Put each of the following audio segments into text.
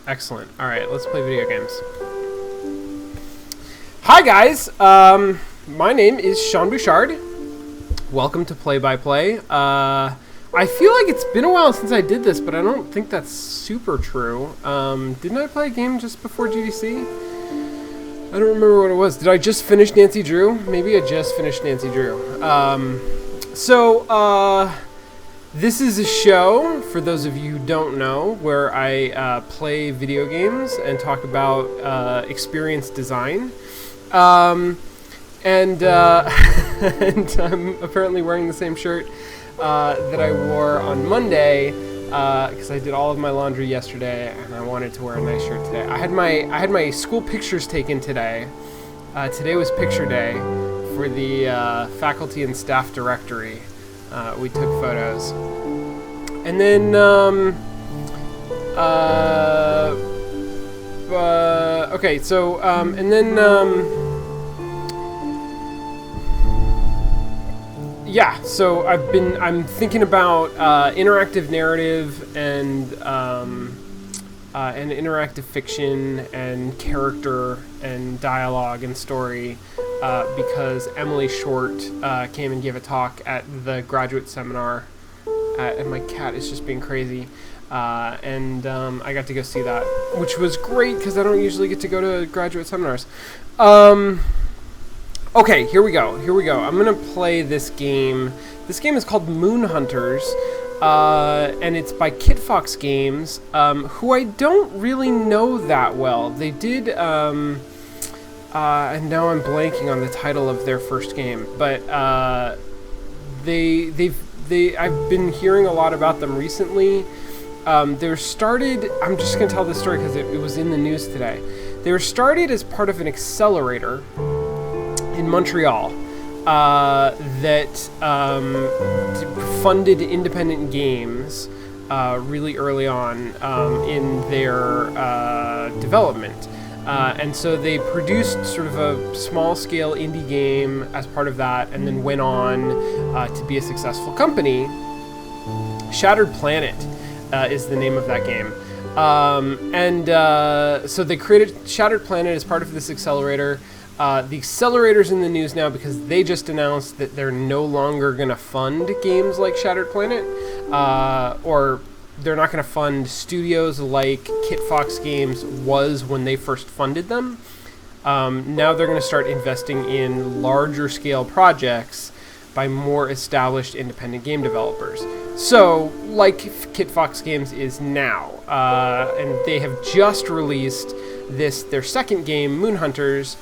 Excellent. All right, let's play video games. Hi, guys. My name is Sean Bouchard. Welcome to Play by Play. I feel like it's been a while since I did this, but I don't think that's super true. Didn't I play a game just before GDC? I don't remember what it was. Did I just finish Nancy Drew? Maybe I just finished Nancy Drew. This is a show, for those of you who don't know, where I play video games and talk about experience design. And I'm apparently wearing the same shirt that I wore on Monday because I did all of my laundry yesterday and I wanted to wear a nice shirt today. I had my school pictures taken today. Today was picture day for the faculty and staff directory. We took photos. And then, okay, so, yeah, so I'm thinking about interactive narrative and interactive fiction and character and dialogue and story because Emily Short came and gave a talk at the graduate seminar, and my cat is just being crazy. I got to go see that, which was great because I don't usually get to go to graduate seminars. Okay, here we go. I'm gonna play this game. This game is called Moon Hunters, and it's by Kit Fox Games, who I don't really know that well. They did, and now I'm blanking on the title of their first game, but I've been hearing a lot about them recently. They're started. I'm just gonna tell this story because it was in the news today. They were started as part of an accelerator in Montreal that funded independent games really early on in their development. And so they produced sort of a small-scale indie game as part of that and then went on to be a successful company. Shattered Planet is the name of that game. So they created Shattered Planet as part of this accelerator. The accelerator's in the news now because they just announced that they're no longer going to fund games like Shattered Planet, or they're not going to fund studios like Kit Fox Games was when they first funded them. Now they're going to start investing in larger scale projects by more established independent game developers. So, like Kit Fox Games is now, and they have just released their second game, Moon Hunters,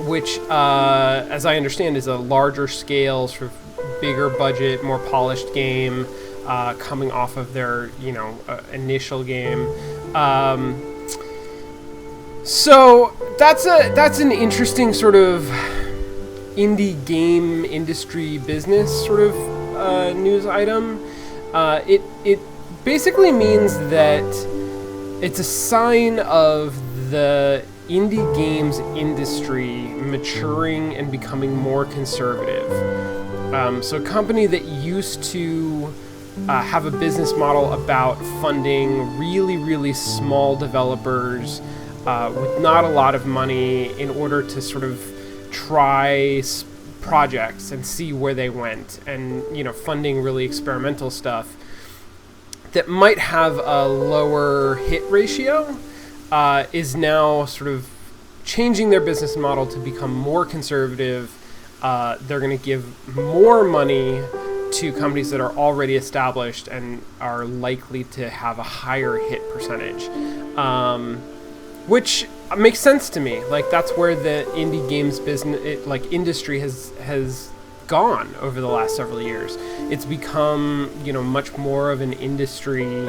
which, as I understand, is a larger scale, sort of bigger budget, more polished game, coming off of their, initial game. So that's an interesting sort of indie game industry business sort of news item. It basically means that it's a sign of the indie games industry maturing and becoming more conservative. So a company that used to have a business model about funding really, really small developers with not a lot of money in order to sort of try projects and see where they went, and funding really experimental stuff that might have a lower hit ratio, is now sort of changing their business model to become more conservative. They're going to give more money to companies that are already established and are likely to have a higher hit percentage, which makes sense to me. Like, that's where the indie games business, industry has gone over the last several years. It's become, much more of an industry,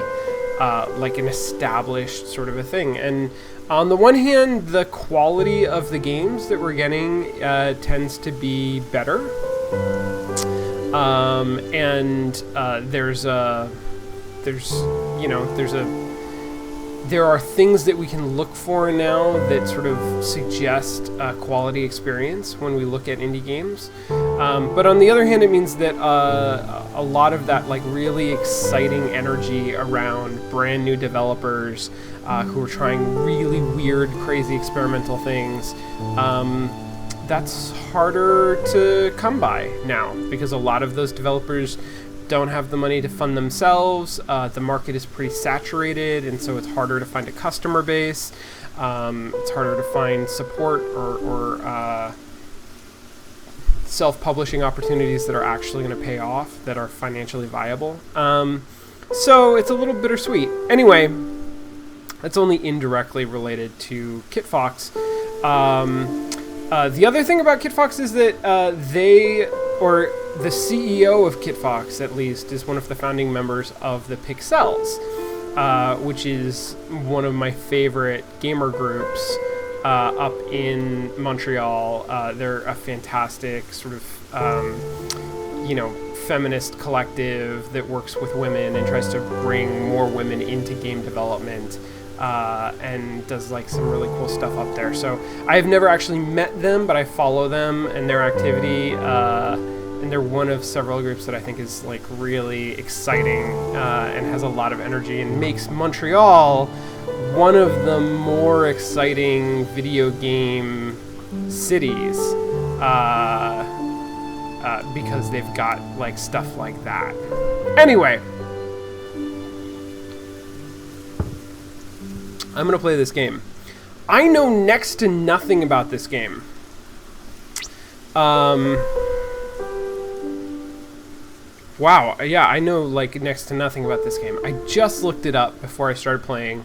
like an established sort of a thing. And on the one hand, the quality of the games that we're getting tends to be better. There's there are things that we can look for now that sort of suggest a quality experience when we look at indie games. But on the other hand, it means that a lot of that like really exciting energy around brand new developers who are trying really weird, crazy experimental things, that's harder to come by now because a lot of those developers don't have the money to fund themselves. The market is pretty saturated, and so it's harder to find a customer base. It's harder to find support or self-publishing opportunities that are actually going to pay off, that are financially viable. So it's a little bittersweet. Anyway, that's only indirectly related to KitFox. The other thing about KitFox is that the CEO of KitFox, at least, is one of the founding members of the Pixels, which is one of my favorite gamer groups up in Montreal. They're a fantastic sort of, feminist collective that works with women and tries to bring more women into game development. And does like some really cool stuff up there. So I've never actually met them, but I follow them and their activity, and they're one of several groups that I think is like really exciting and has a lot of energy and makes Montreal one of the more exciting video game cities because they've got like stuff like that. Anyway, I'm gonna play this game. I know next to nothing about this game. Wow, yeah, I know like next to nothing about this game. I just looked it up before I started playing.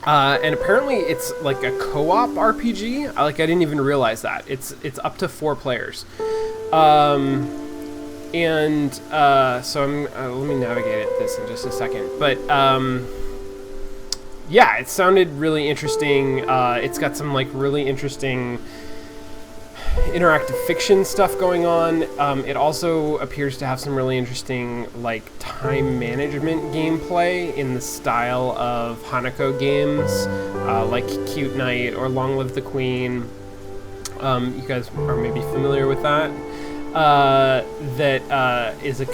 And apparently it's like a co-op RPG. I didn't even realize that. It's up to 4 players. So I'm let me navigate this in just a second. But yeah, it sounded really interesting. It's got some like really interesting interactive fiction stuff going on. It also appears to have some really interesting like time management gameplay in the style of Hanako games, like Cute Night or Long Live the Queen. You guys are maybe familiar with that. It's a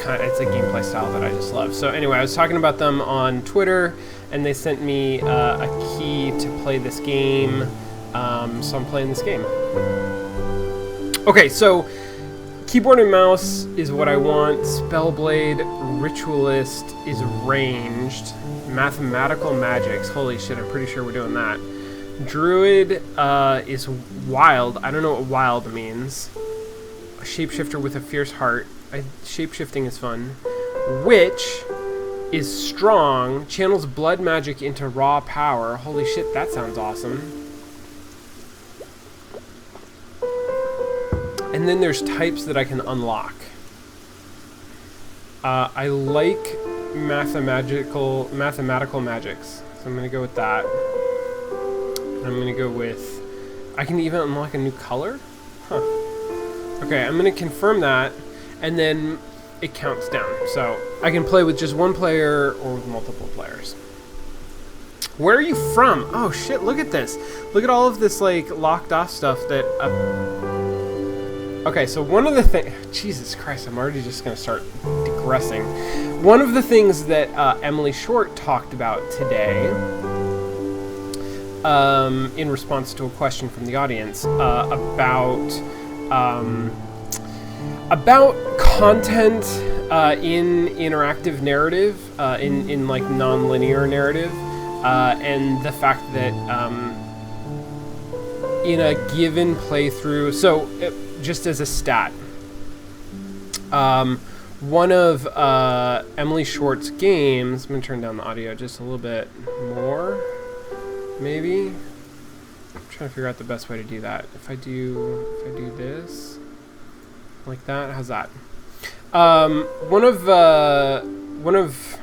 gameplay style that I just love. So anyway, I was talking about them on Twitter, and they sent me a key to play this game. So I'm playing this game. Okay, so keyboard and mouse is what I want. Spellblade, Ritualist is ranged. Mathematical magics. Holy shit, I'm pretty sure we're doing that. Druid is wild. I don't know what wild means. A shapeshifter with a fierce heart. Shapeshifting is fun. Witch is strong. Channels blood magic into raw power. Holy shit, that sounds awesome. And then there's types that I can unlock. I like mathematical magics, so I'm gonna go with that. I'm gonna go with, I can even unlock a new color? Huh. Okay, I'm gonna confirm that, and then it counts down. So I can play with just one player or with multiple players. Where are you from? Oh shit, look at this. Look at all of this like locked off stuff that... Okay, so one of the things... Jesus Christ, I'm already just going to start digressing. One of the things that Emily Short talked about today, in response to a question from the audience, about content in interactive narrative, in like non-linear narrative, and the fact that in a given playthrough... So... just as a stat, one of Emily Short's games, I'm going to turn down the audio just a little bit more, maybe. I'm trying to figure out the best way to do that. If I do this, like that, how's that? One of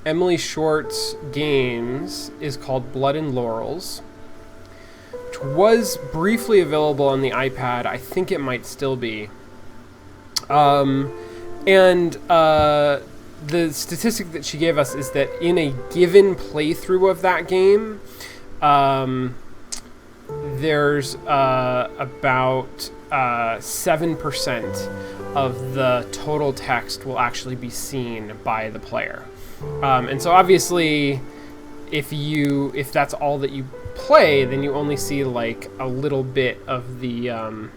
Emily Short's games is called Blood and Laurels, which was briefly available on the iPad. I think it might still be. the statistic that she gave us is that in a given playthrough of that game, there's about 7% of the total text will actually be seen by the player. And so obviously, if that's all that you play, then you only see like a little bit of the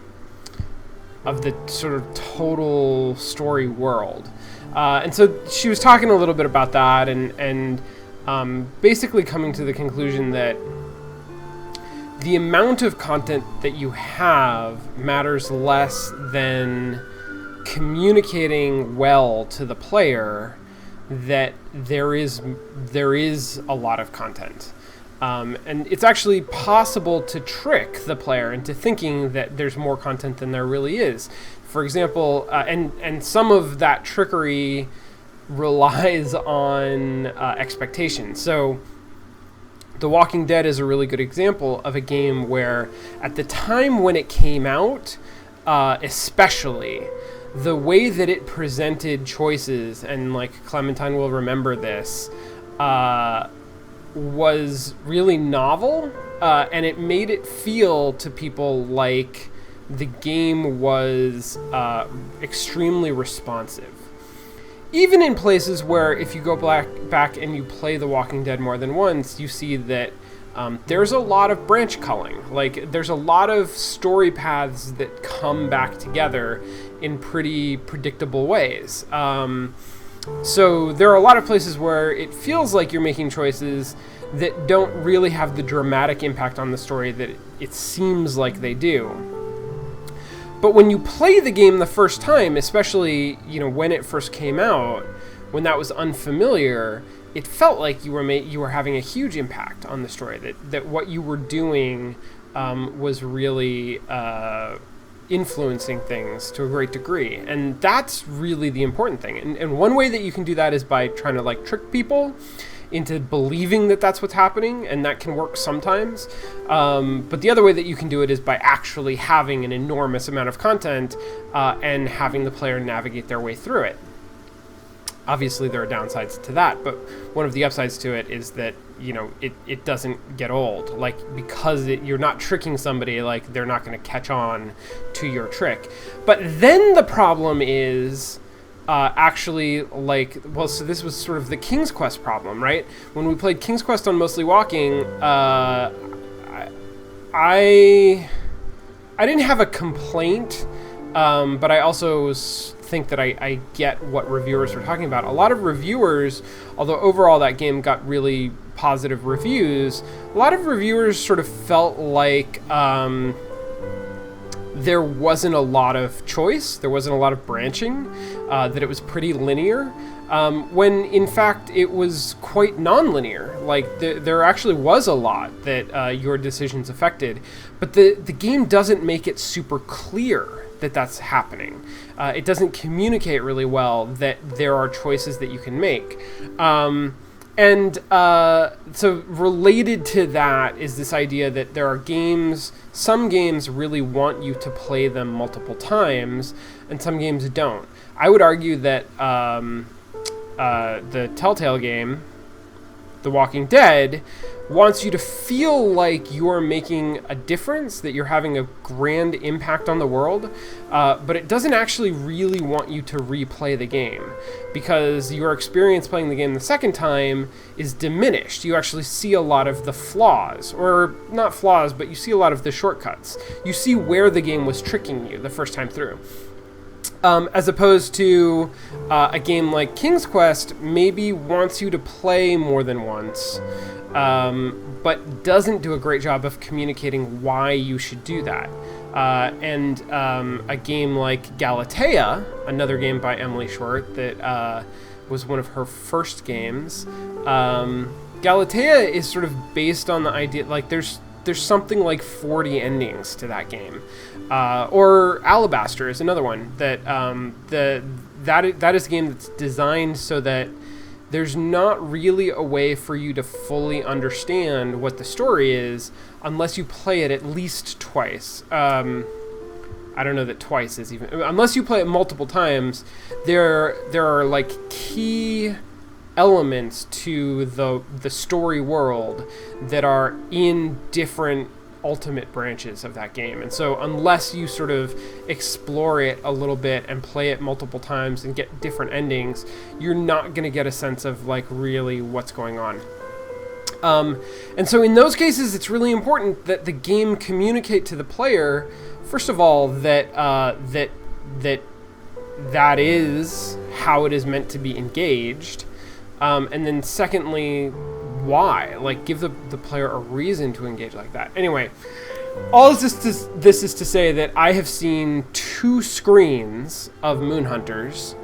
sort of total story world. And so she was talking a little bit about that, and basically coming to the conclusion that the amount of content that you have matters less than communicating well to the player that there is a lot of content. And it's actually possible to trick the player into thinking that there's more content than there really is. For example, and some of that trickery relies on expectations. So The Walking Dead is a really good example of a game where at the time when it came out, especially, the way that it presented choices, and like Clementine will remember this, was really novel, and it made it feel to people like the game was extremely responsive. Even in places where if you go back and you play The Walking Dead more than once, you see that there's a lot of branch culling. Like, there's a lot of story paths that come back together in pretty predictable ways. So there are a lot of places where it feels like you're making choices that don't really have the dramatic impact on the story that it seems like they do. But when you play the game the first time, especially, when it first came out, when that was unfamiliar, it felt like you were having a huge impact on the story, that what you were doing was really influencing things to a great degree. And that's really the important thing. And one way that you can do that is by trying to trick people into believing that that's what's happening, and that can work sometimes. But the other way that you can do it is by actually having an enormous amount of content and having the player navigate their way through it. Obviously, there are downsides to that, but one of the upsides to it is that it doesn't get old. Because you're not tricking somebody, they're not going to catch on to your trick. But then the problem is so this was sort of the King's Quest problem, right? When we played King's Quest on Mostly Walking, I didn't have a complaint, but I also think that I get what reviewers were talking about. A lot of reviewers, although overall that game got really positive reviews, a lot of reviewers sort of felt like there wasn't a lot of choice, there wasn't a lot of branching, that it was pretty linear, when in fact it was quite non-linear. There actually was a lot that your decisions affected, but the game doesn't make it super clear that that's happening. It doesn't communicate really well that there are choices that you can make. So related to that is this idea that there are some games really want you to play them multiple times, and some games don't. I would argue that the Telltale game, The Walking Dead, wants you to feel like you're making a difference, that you're having a grand impact on the world, but it doesn't actually really want you to replay the game, because your experience playing the game the second time is diminished. You actually see a lot of the flaws, or not flaws, but you see a lot of the shortcuts. You see where the game was tricking you the first time through. As opposed to a game like King's Quest maybe wants you to play more than once, but doesn't do a great job of communicating why you should do that. And a game like Galatea, another game by Emily Short that was one of her first games, Galatea is sort of based on the idea, there's something like 40 endings to that game. Or Alabaster is another one that that is a game that's designed so that there's not really a way for you to fully understand what the story is unless you play it at least twice. I don't know that twice is even, unless you play it multiple times. There are like key elements to the story world that are in different ultimate branches of that game, and so unless you sort of explore it a little bit and play it multiple times and get different endings, you're not going to get a sense of like really what's going on. And so in those cases, it's really important that the game communicate to the player, first of all, that that is how it is meant to be engaged, and then secondly, why? Like, give the player a reason to engage like that. Anyway, all of this is to say that I have seen 2 screens of Moon Hunters.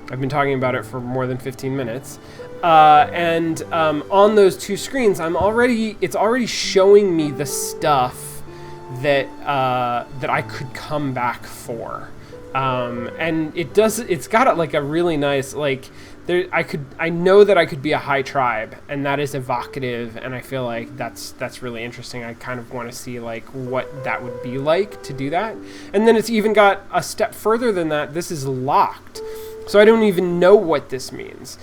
I've been talking about it for more than 15 minutes. And on those 2 screens, it's already showing me the stuff that I could come back for. And it's got like a really nice, like, I know that I could be a high tribe, and that is evocative, and I feel like that's really interesting. I kind of want to see like what that would be like to do that. And then it's even got a step further than that. This is locked, so I don't even know what this means.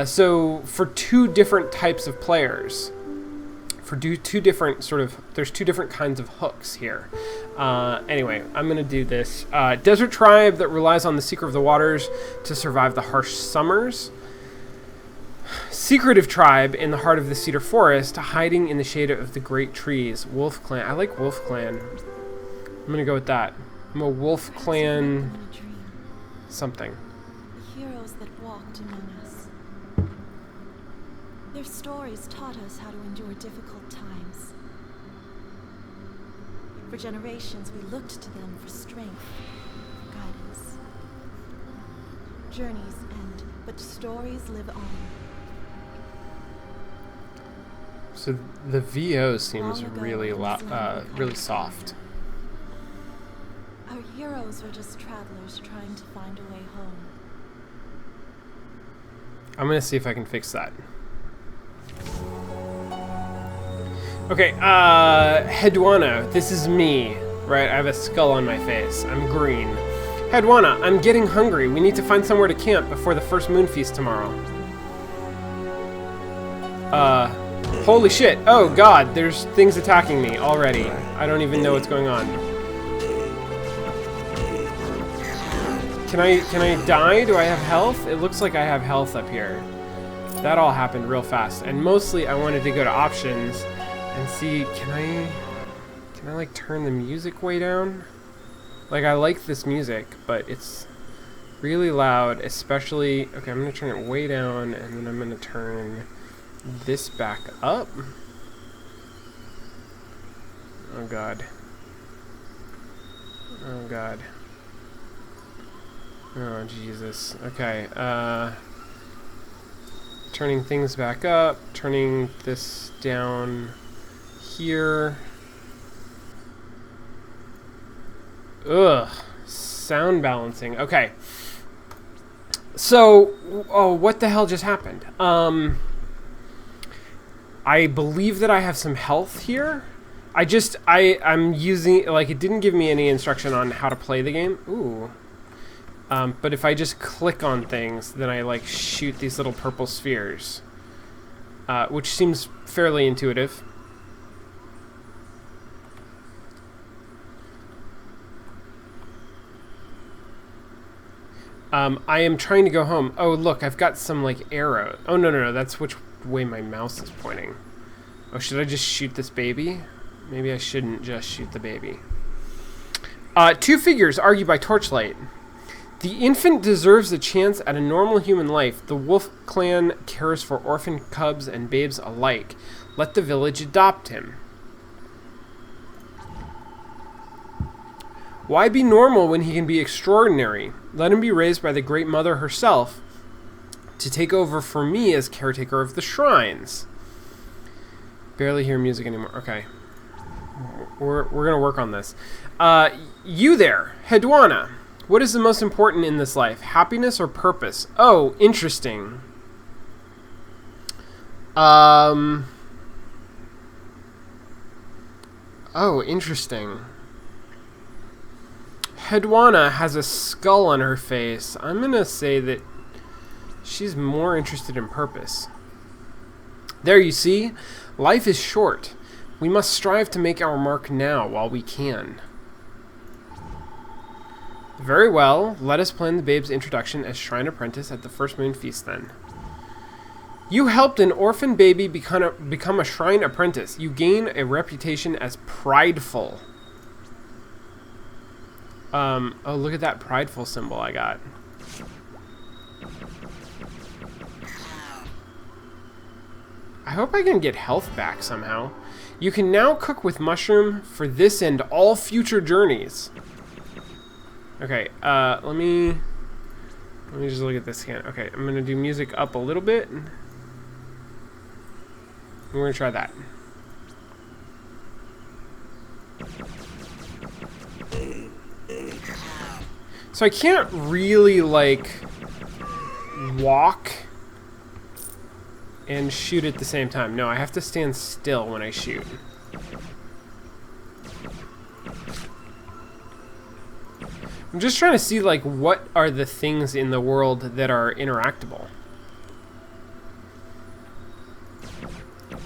So for 2 different types of players, there's 2 different kinds of hooks here. Anyway, I'm gonna do this. Desert tribe that relies on the secret of the waters to survive the harsh summers. Secretive tribe in the heart of the cedar forest, hiding in the shade of the great trees. Wolf clan. I like wolf clan. I'm gonna go with that. I'm a wolf clan something. The heroes that walked among us. Their stories taught us how to endure difficult times. For generations, we looked to them for strength, for guidance. Journeys end, but stories live on. So the VO seems really really soft. Our heroes were just travelers trying to find a way home. I'm gonna see if I can fix that. Okay, Hedwana, this is me, right? I have a skull on my face. I'm green. Hedwana, I'm getting hungry. We need to find somewhere to camp before the first moon feast tomorrow. Holy shit. Oh god, there's things attacking me already. I don't even know what's going on. Can I die? Do I have health? It looks like I have health up here. That all happened real fast. And mostly I wanted to go to options and see, can I like turn the music way down? Like, I like this music, but it's really loud, especially, okay, I'm gonna turn it way down, and then I'm gonna turn this back up. Oh god. Oh god. Oh Jesus. Okay, turning things back up, turning this down here. Ugh. Sound balancing. Okay. So, oh, what the hell just happened? I believe that I have some health here. I'm using, like, it didn't give me any instruction on how to play the game. Ooh. But if I just click on things, then I, like, shoot these little purple spheres. Which seems fairly intuitive. I am trying to go home. Oh, look, I've got some, like, arrows. Oh, no, that's which way my mouse is pointing. Oh, should I just shoot this baby? Maybe I shouldn't just shoot the baby. 2 figures argue by torchlight. The infant deserves a chance at a normal human life. The wolf clan cares for orphan cubs and babes alike. Let the village adopt him. Why be normal when he can be extraordinary? Let him be raised by the Great Mother herself to take over for me as caretaker of the shrines. Barely hear music anymore. Okay. We're going to work on this. You there, Hedwana. What is the most important in this life? Happiness or purpose? Oh, interesting. Oh, interesting. Hedwana has a skull on her face. I'm gonna say that she's more interested in purpose. There, you see, life is short. We must strive to make our mark now while we can. Very well, let us plan the babe's introduction as shrine apprentice at the first moon feast then. You helped an orphan baby become a shrine apprentice. You gain a reputation as prideful. Oh, look at that prideful symbol I got. I hope I can get health back somehow. You can now cook with mushroom for this and all future journeys. Okay, let me just look at this again. Okay, I'm gonna do music up a little bit. We're gonna try that. So I can't really, like, walk and shoot at the same time. No, I have to stand still when I shoot. I'm just trying to see, like, what are the things in the world that are interactable.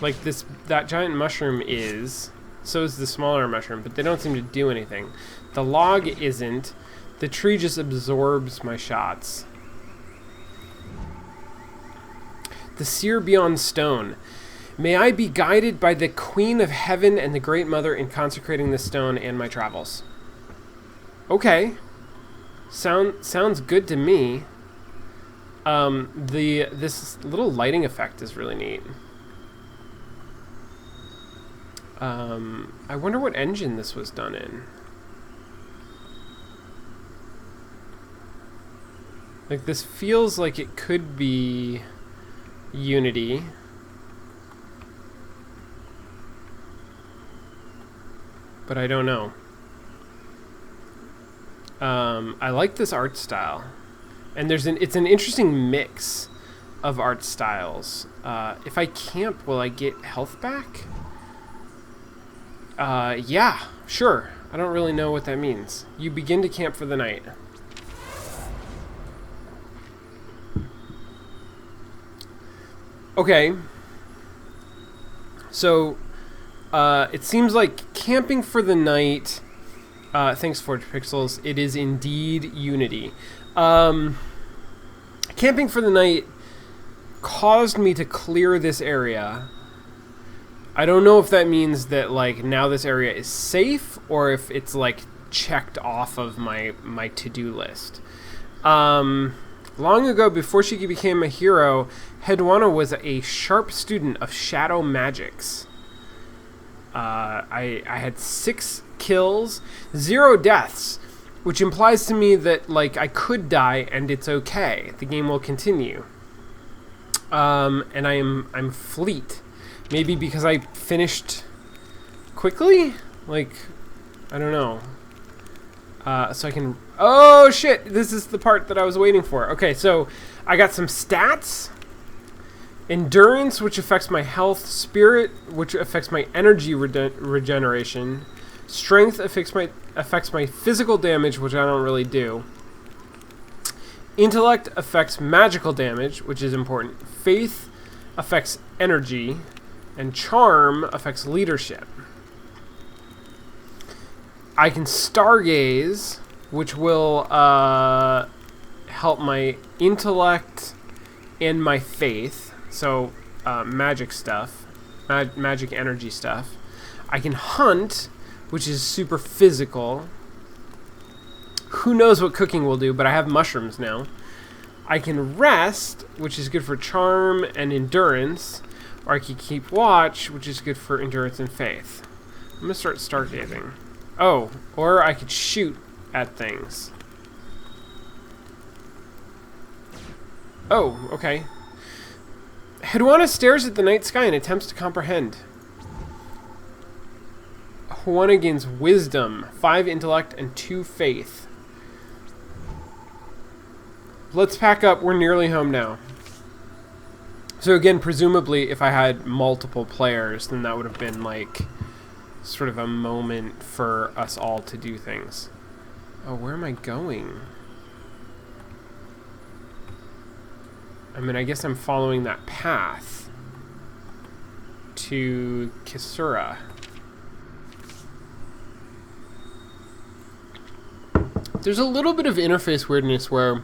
Like that giant mushroom is, so is the smaller mushroom, but they don't seem to do anything. The log isn't. The tree just absorbs my shots. The seer beyond stone. May I be guided by the Queen of Heaven and the Great Mother in consecrating this stone and my travels. Okay. Sounds good to me. This little lighting effect is really neat. I wonder what engine this was done in. Like, this feels like it could be Unity. But I don't know. I like this art style. And it's an interesting mix of art styles. If I camp, will I get health back? Yeah, sure. I don't really know what that means. You begin to camp for the night. Okay. So, it seems like camping for the night, thanks Forge Pixels, it is indeed Unity. Camping for the night caused me to clear this area. I don't know if that means that, like, now this area is safe, or if it's, like, checked off of my to-do list. Long ago, before she became a hero, Hedwana was a sharp student of shadow magics. I had 6 kills, 0 deaths, which implies to me that, like, I could die and it's okay. The game will continue. And I'm fleet. Maybe because I finished quickly? Like, I don't know. So I can... Oh, shit! This is the part that I was waiting for. Okay, so I got some stats. Endurance, which affects my health. Spirit, which affects my energy regeneration. Strength affects my physical damage, which I don't really do. Intellect affects magical damage, which is important. Faith affects energy. And charm affects leadership. I can stargaze, which will help my intellect and my faith. So magic stuff, magic energy stuff. I can hunt, which is super physical. Who knows what cooking will do, but I have mushrooms now. I can rest, which is good for charm and endurance. Or I could keep watch, which is good for endurance and faith. I'm going to start stargazing. Oh, or I could shoot at things. Oh, okay. Hedwana stares at the night sky and attempts to comprehend. Hedwana gains wisdom, 5 intellect, and 2 faith. Let's pack up. We're nearly home now. So again, presumably, if I had multiple players, then that would have been, like, sort of a moment for us all to do things. Oh, where am I going? I mean, I guess I'm following that path to Kisura. There's a little bit of interface weirdness where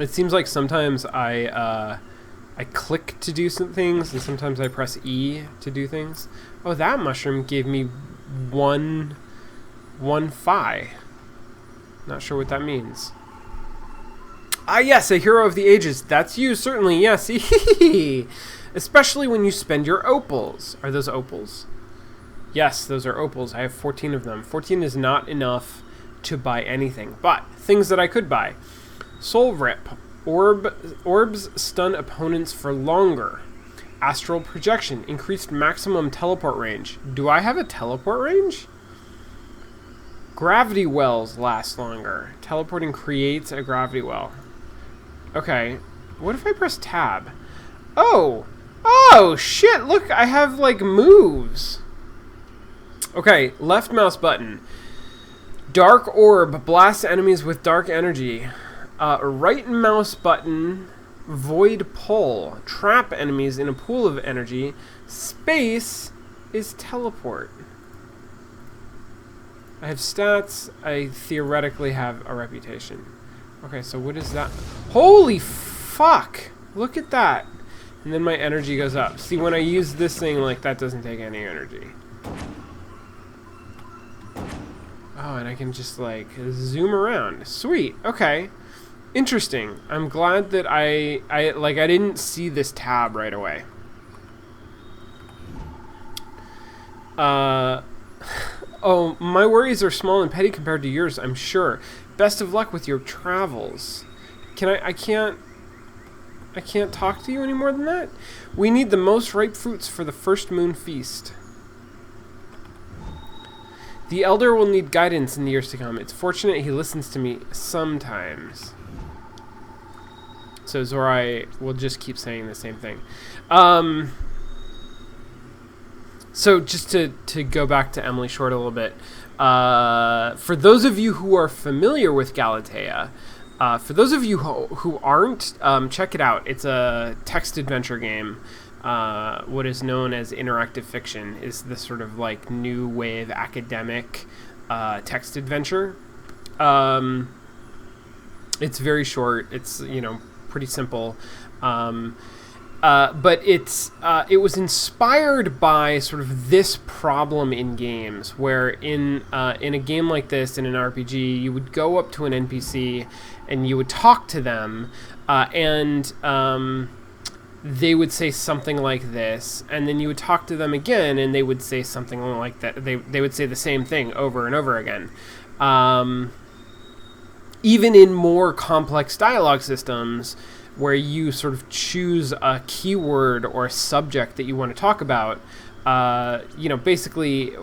it seems like sometimes I click to do some things, and sometimes I press E to do things. Oh, that mushroom gave me one phi. Not sure what that means. Ah, yes, a hero of the ages. That's you, certainly. Yes, especially when you spend your opals. Are those opals? Yes, those are opals. I have 14 of them. 14 is not enough to buy anything, but things that I could buy. Soul Rip. Orbs stun opponents for longer. Astral Projection. Increased maximum teleport range. Do I have a teleport range? Gravity Wells last longer. Teleporting creates a gravity well. Okay. What if I press tab? Oh! Oh, shit! Look, I have, like, moves. Okay, left mouse button. Dark Orb blasts enemies with dark energy. Right mouse button, Void Pull. Trap enemies in a pool of energy. Space is teleport. I have stats. I theoretically have a reputation. Okay, so what is that? Holy fuck! Look at that. And then my energy goes up. See, when I use this thing, like, that doesn't take any energy. Oh, and I can just, like, zoom around. Sweet. Okay. Interesting. I'm glad that I didn't see this tab right away. Oh, my worries are small and petty compared to yours, I'm sure. Best of luck with your travels. I can't talk to you any more than that? We need the most ripe fruits for the first moon feast. The elder will need guidance in the years to come. It's fortunate he listens to me sometimes. So Zorai will just keep saying the same thing. So just to go back to Emily Short a little bit, for those of you who are familiar with Galatea, for those of you who aren't, check it out. It's a text adventure game. What is known as interactive fiction is this sort of like new wave academic text adventure. It's very short. It's, you know, pretty simple. But it was inspired by sort of this problem in games, where in a game like this, in an RPG, you would go up to an NPC and you would talk to them, and they would say something like this, and then you would talk to them again, and they would say something like that. They would say the same thing over and over again. Even in more complex dialogue systems, where you sort of choose a keyword or a subject that you want to talk about, you know, basically,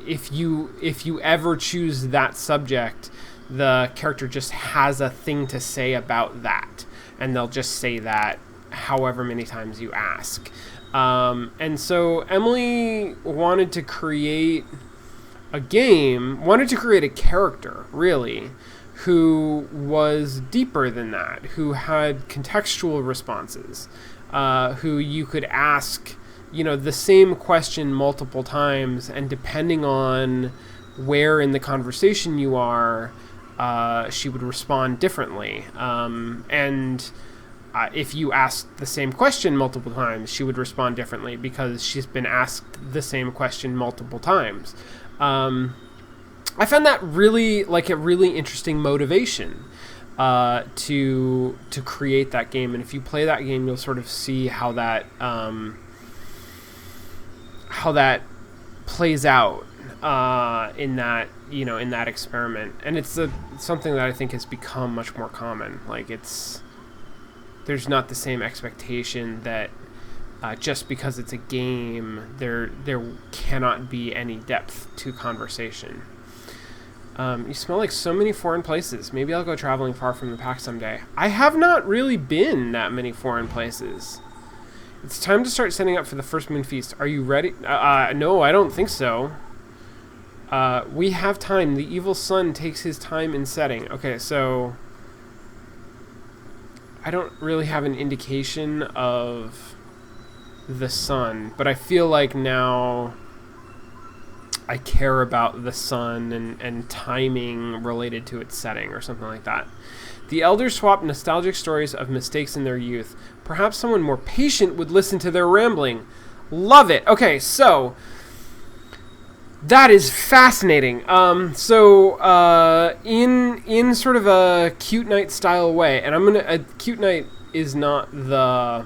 if you ever choose that subject, the character just has a thing to say about that, and they'll just say that however many times you ask. And so Emily wanted to create a character, really, who was deeper than that, who had contextual responses, who you could ask, you know, the same question multiple times, and depending on where in the conversation you are, she would respond differently. If you asked the same question multiple times, she would respond differently because she's been asked the same question multiple times. I found that really, like, a really interesting motivation to create that game. And if you play that game, you'll sort of see how that plays out in that, you know, in that experiment. And it's something that I think has become much more common. Like, there's not the same expectation that just because it's a game, there cannot be any depth to conversation. You smell like so many foreign places. Maybe I'll go traveling far from the pack someday. I have not really been that many foreign places. It's time to start setting up for the first moon feast. Are you ready? No, I don't think so. We have time. The evil sun takes his time in setting. Okay, so I don't really have an indication of the sun, but I feel like now I care about the sun and timing related to its setting or something like that. The elders swap nostalgic stories of mistakes in their youth. Perhaps someone more patient would listen to their rambling. Love it. Okay, so that is fascinating. In sort of a Cute Night style way, and Cute Night is not the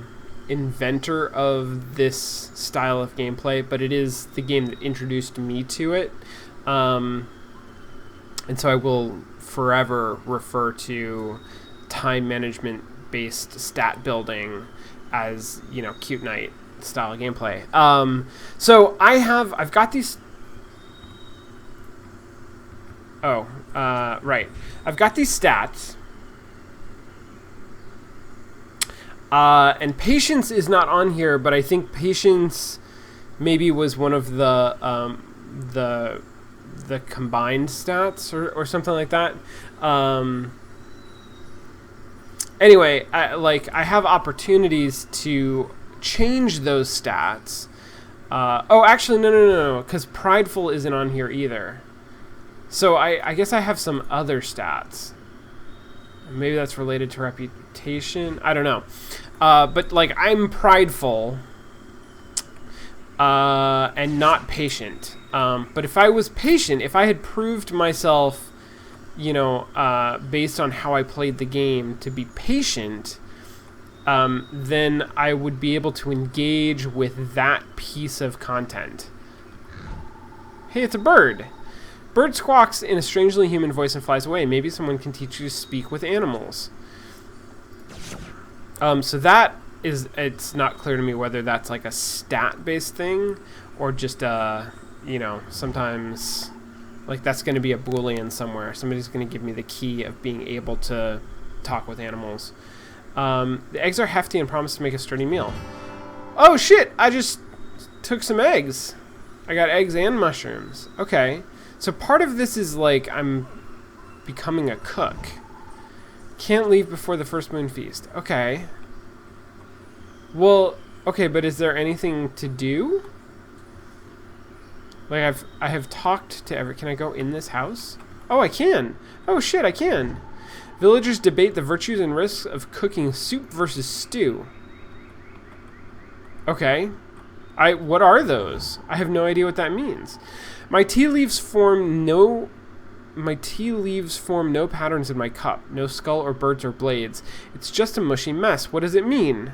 inventor of this style of gameplay, but it is the game that introduced me to it. And so I will forever refer to time management based stat building as, Cute Night style gameplay. So I've got these. Right. I've got these stats. And patience is not on here, but I think patience maybe was one of the combined stats or something like that. Anyway, I have opportunities to change those stats. Actually, no, because prideful isn't on here either. So I guess I have some other stats. Maybe that's related to reputation. I don't know. But I'm prideful and not patient. But if I was patient, if I had proved myself, based on how I played the game to be patient, then I would be able to engage with that piece of content. Hey, it's a bird. Bird squawks in a strangely human voice and flies away. Maybe someone can teach you to speak with animals. So that is, it's not clear to me whether that's like a stat-based thing or just sometimes that's going to be a Boolean somewhere. Somebody's going to give me the key of being able to talk with animals. The eggs are hefty and promise to make a sturdy meal. Oh shit! I just took some eggs. I got eggs and mushrooms. Okay. So part of this is I'm becoming a cook. Can't leave before the first moon feast. Okay. Well, okay, but is there anything to do? I have talked to can I go in this house? Oh, I can. Oh shit, I can. Villagers debate the virtues and risks of cooking soup versus stew. Okay. What are those? I have no idea what that means. My tea leaves form no patterns in my cup. No skull or birds or blades. It's just a mushy mess. What does it mean?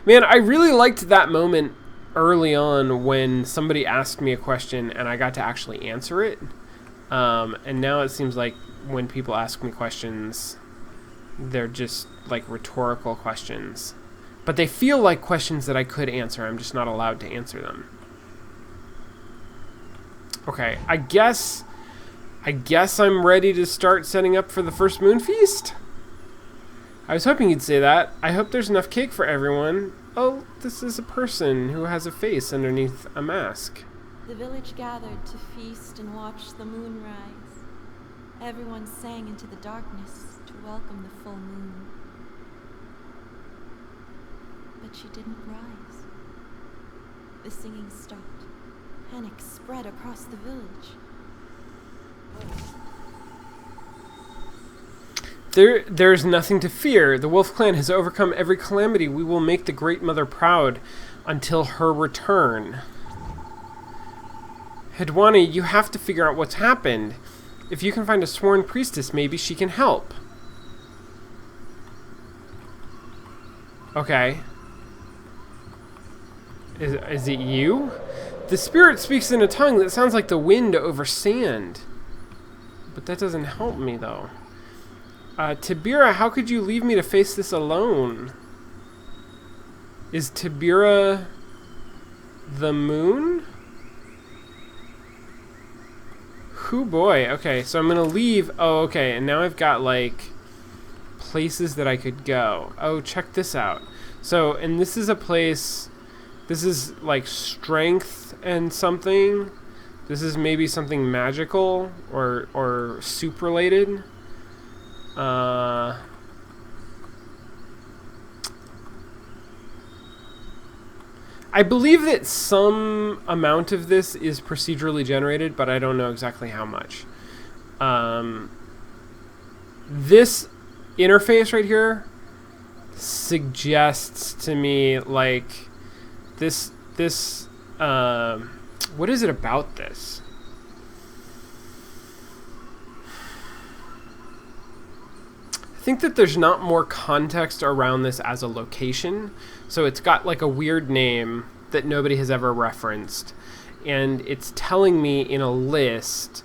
Man, I really liked that moment early on when somebody asked me a question and I got to actually answer it. And now it seems like when people ask me questions, they're just rhetorical questions. But they feel like questions that I could answer. I'm just not allowed to answer them. Okay, I guess I'm ready to start setting up for the first moon feast. I was hoping you'd say that. I hope there's enough cake for everyone. Oh, this is a person who has a face underneath a mask. The village gathered to feast and watch the moon rise. Everyone sang into the darkness to welcome the full moon. But she didn't rise. The singing stopped. Panic spread across the village. There's nothing to fear. The Wolf Clan has overcome every calamity. We will make the Great Mother proud until her return. Hedwani, you have to figure out what's happened. If you can find a sworn priestess, maybe she can help. Okay. Is it you? The spirit speaks in a tongue that sounds like the wind over sand. But that doesn't help me, though. Tibira, how could you leave me to face this alone? Is Tibira the moon? Hoo boy. Okay, so I'm gonna leave. Oh, okay, and now I've got places that I could go. Oh, check this out. So, and this is a place This is like strength and something. This is maybe something magical or soup related. I believe that some amount of this is procedurally generated, but I don't know exactly how much. This interface right here suggests to me like this what is it about this? I think that there's not more context around this as a location. So it's got like a weird name that nobody has ever referenced. And it's telling me in a list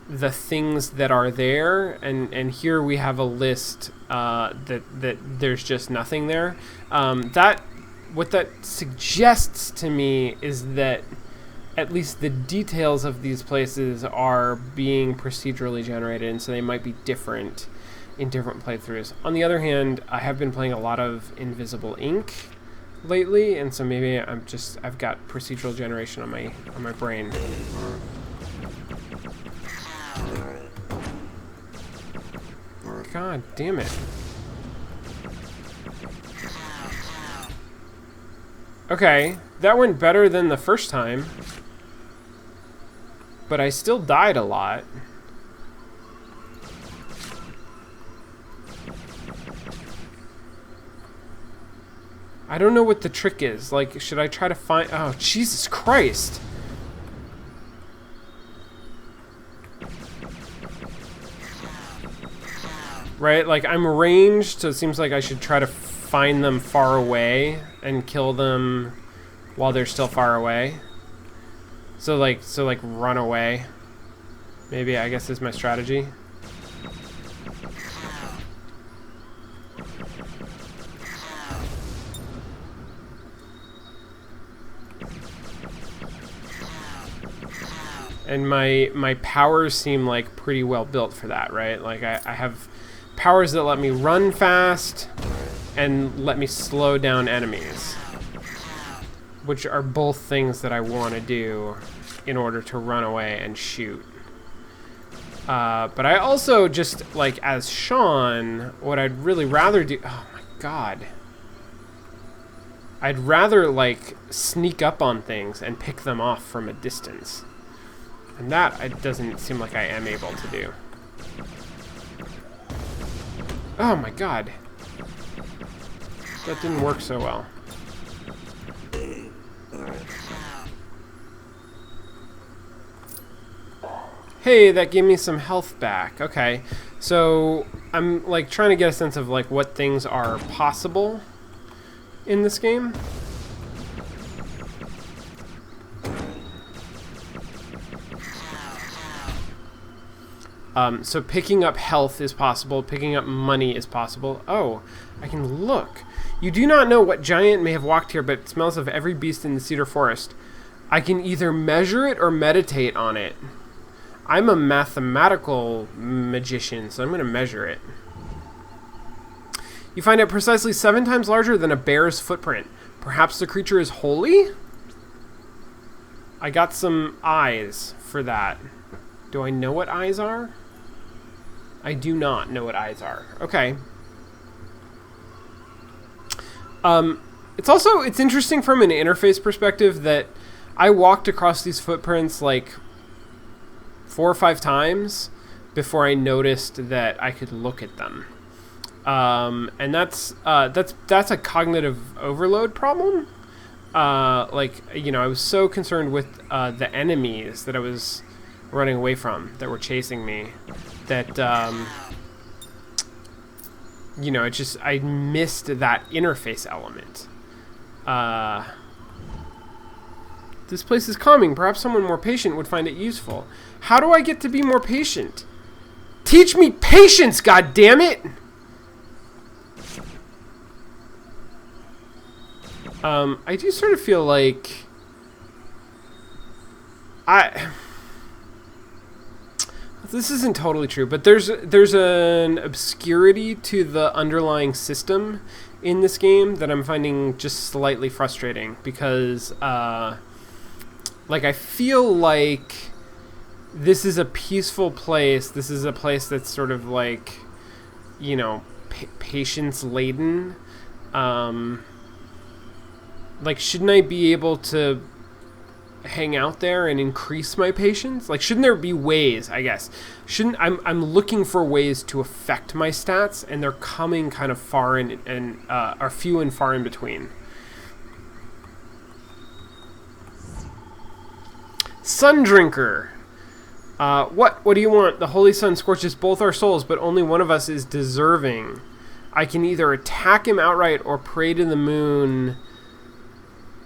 the things that are there. And here we have a list that there's just nothing there. What that suggests to me is that at least the details of these places are being procedurally generated, and so they might be different in different playthroughs. On the other hand, I have been playing a lot of Invisible Ink lately, and so maybe I've got procedural generation on my brain. God damn it. Okay, that went better than the first time. But I still died a lot. I don't know what the trick is. Like, should I try to find... Oh, Jesus Christ! Right? Like, I'm ranged, so it seems like I should try to find them far away and kill them while they're still far away. So like run away. Maybe, I guess, is my strategy. And my powers seem like pretty well built for that, right? Like I have powers that let me run fast and let me slow down enemies, which are both things that I want to do in order to run away and shoot. But I also just, like, as Sean, what I'd really rather do... Oh, my God. I'd rather, like, sneak up on things and pick them off from a distance. And that it doesn't seem like I am able to do. Oh, my God. That didn't work so well. Hey, that gave me some health back. Okay, so I'm like trying to get a sense of like what things are possible in this game. So picking up health is possible, picking up money is possible. Oh, I can look. You do not know what giant may have walked here, but it smells of every beast in the cedar forest. I can either measure it or meditate on it. I'm a mathematical magician, so I'm going to measure it. You find it precisely 7 times larger than a bear's footprint. Perhaps the creature is holy? I got some eyes for that. Do I know what eyes are? I do not know what eyes are. Okay. It's interesting from an interface perspective that I walked across these footprints like 4 or 5 times before I noticed that I could look at them. And that's a cognitive overload problem. Like, you know, I was so concerned with the enemies that I was running away from that were chasing me that you know, I missed that interface element. This place is calming. Perhaps someone more patient would find it useful. How do I get to be more patient? Teach me patience, goddammit! I do sort of feel like this isn't totally true, but there's an obscurity to the underlying system in this game that I'm finding just slightly frustrating because, like, I feel like this is a peaceful place. This is a place that's sort of like, you know, patience laden. Like, shouldn't I be able to hang out there and increase my patience? Like, shouldn't there be ways, I guess? I'm looking for ways to affect my stats, and they're coming kind of far and are few and far in between. Sun Drinker. What do you want? The holy sun scorches both our souls, but only one of us is deserving. I can either attack him outright or pray to the moon,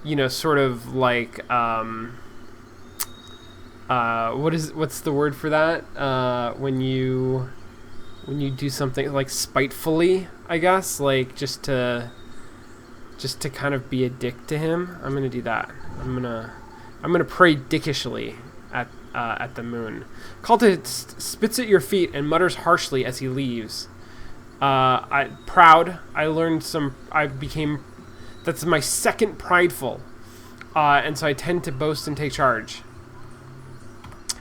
you know, sort of like, what's the word for that? When you do something like spitefully, I guess, like just to kind of be a dick to him. I'm gonna do that. I'm gonna pray dickishly at the moon. Cultist spits at your feet and mutters harshly as he leaves. Proud. That's my second prideful. And so I tend to boast and take charge.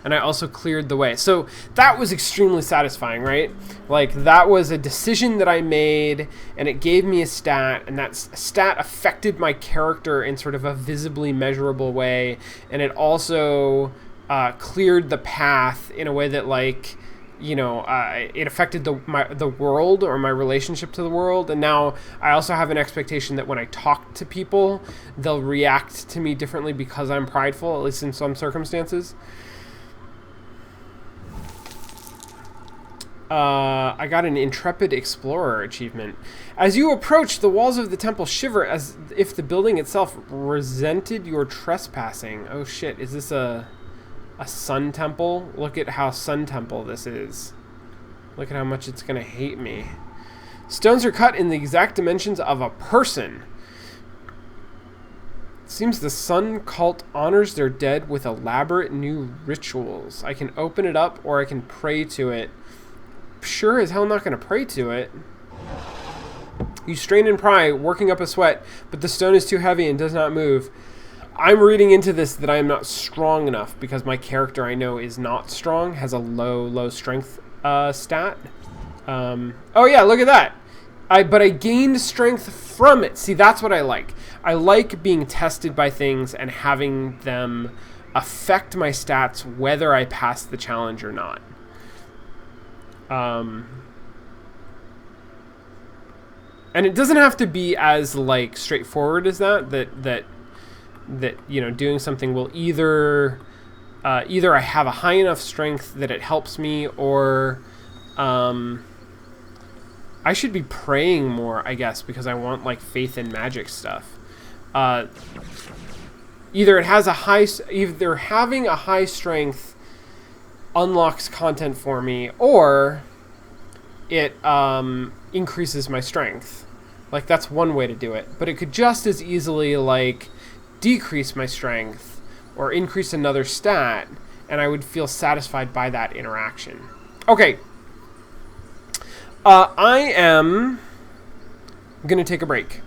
And I also cleared the way. So that was extremely satisfying, right? Like, that was a decision that I made, and it gave me a stat, and that stat affected my character in sort of a visibly measurable way, and it also cleared the path in a way that, like, you know, it affected the world, or my relationship to the world. And now I also have an expectation that when I talk to people, they'll react to me differently because I'm prideful, at least in some circumstances. I got an Intrepid Explorer achievement. As you approach, the walls of the temple shiver as if the building itself resented your trespassing. Oh shit, is this a sun temple? Look at how sun temple this is. Look at how much it's gonna hate me. Stones are cut in the exact dimensions of a person. It seems the sun cult honors their dead with elaborate new rituals. I can open it up or I can pray to it. Sure as hell not gonna pray to it. You strain and pry, working up a sweat, but the stone is too heavy and does not move. I'm reading into this that I am not strong enough because my character, I know, is not strong, has a low strength stat. Oh yeah, look at that. But I gained strength from it. See, that's what I like. I like being tested by things and having them affect my stats whether I pass the challenge or not. And it doesn't have to be as, like, straightforward as that you know, doing something will either I have a high enough strength that it helps me, or I should be praying more, I guess, because I want, like, faith and magic stuff. Either having a high strength unlocks content for me, or it increases my strength. Like, that's one way to do it. But it could just as easily, like, decrease my strength or increase another stat, and I would feel satisfied by that interaction. Okay. I am going to take a break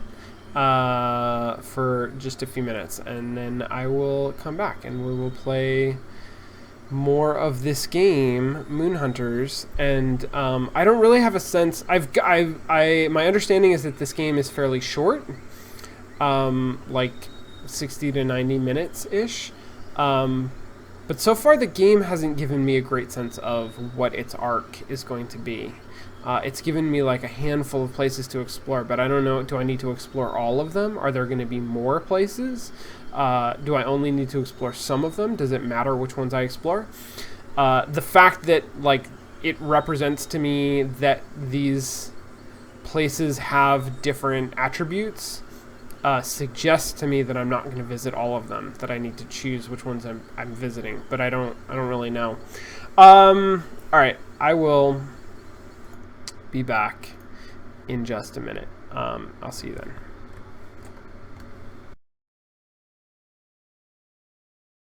for just a few minutes, and then I will come back and we will play more of this game, Moon Hunters. And I don't really have a sense. My understanding is that this game is fairly short, like 60 to 90 minutes ish. But so far the game hasn't given me a great sense of what its arc is going to be. It's given me like a handful of places to explore, but I don't know, do I need to explore all of them? Are there going to be more places? Do I only need to explore some of them? Does it matter which ones I explore? The fact that, like, it represents to me that these places have different attributes suggests to me that I'm not going to visit all of them, that I need to choose which ones I'm visiting, but I don't really know. All right, I will be back in just a minute. I'll see you then.